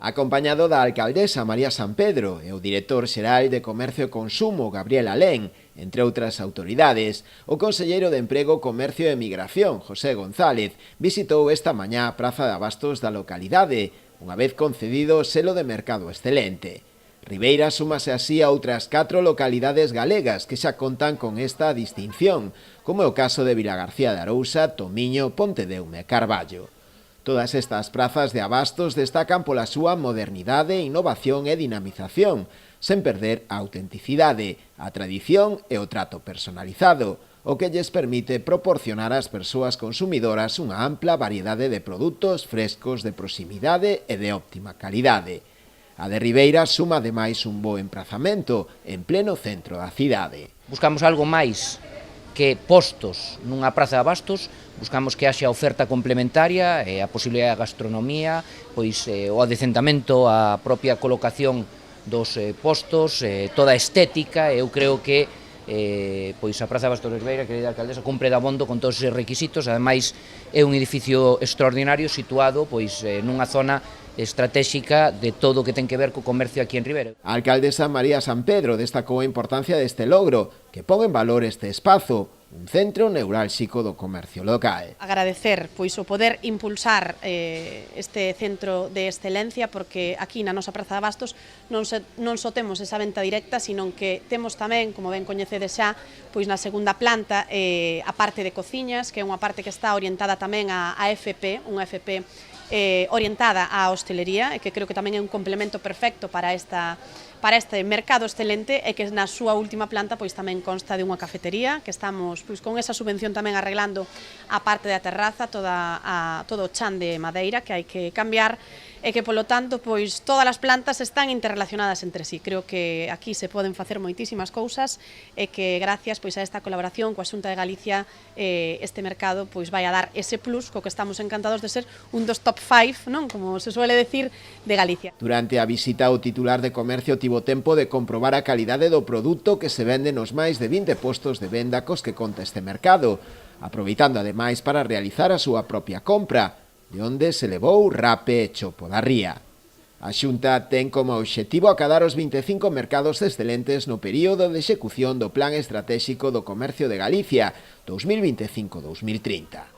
acompañado da alcaldesa María Sampedro e o director xeral de Comercio e Consumo Gabriel Alén, entre outras autoridades. O conselleiro de Emprego, Comercio e Migración, José González, visitou esta mañá a Praza de Abastos da localidade, unha vez concedido o selo de mercado excelente. Ribeira súmase así a outras 4 localidades galegas que xa contan con esta distinción, como é o caso de Vilagarcía de Arousa, Tomiño, Pontedeume e Carballo. Todas estas prazas de abastos destacan pola súa modernidade, innovación e dinamización, sen perder a autenticidade, a tradición e o trato personalizado, o que lles permite proporcionar ás persoas consumidoras unha ampla variedade de produtos frescos de proximidade e de óptima calidade. A de Ribeira suma ademais un bo emprazamento en pleno centro da cidade. Buscamos algo máis que postos nunha praza de abastos, buscamos que haxa oferta complementaria, a posibilidade de gastronomía, pois o adecentamento, a propia colocación dos postos, toda a estética. Eu creo que pois a Praza de Abastos de Ribeira, querida alcaldesa, cumpre dabondo con todos eses requisitos. Ademais, é un edificio extraordinario situado pois nunha zona estratégica de todo o que ten que ver co comercio aquí en Ribeira. A alcaldesa María Sampedro destacou a importancia deste logro, que pon en valor este espazo, un centro neurálxico do comercio local. Agradecer pois o poder impulsar este centro de excelencia, porque aquí na nosa Praza de Abastos non só temos esa venta directa, sino que temos tamén, como ben coñecedes xa, pois na segunda planta a parte de cociñas, que é unha parte que está orientada tamén a FP, unha FP orientada á hostelería, e que creo que tamén é un complemento perfecto para este mercado excelente, e que na súa última planta pois tamén consta de unha cafetería, que estamos pois con esa subvención tamén arreglando a parte da terraza, todo o chan de madeira que hai que cambiar, e que polo tanto pois todas as plantas están interrelacionadas entre sí. Creo que aquí se poden facer moitísimas cousas, e que gracias pois a esta colaboración coa Xunta de Galicia este mercado pois vai a dar ese plus co que estamos encantados de ser un dos top 5, non, como se suele decir, de Galicia. Durante a visita, o titular de Comercio tivo tempo de comprobar a calidade do produto que se vende nos máis de 20 postos de venda cos que conta este mercado, aproveitando ademais para realizar a súa propia compra, de onde se levou rape e chopo da ría. A Xunta ten como obxectivo acadar os 25 mercados excelentes no período de execución do Plan Estratéxico do Comercio de Galicia 2025-2030.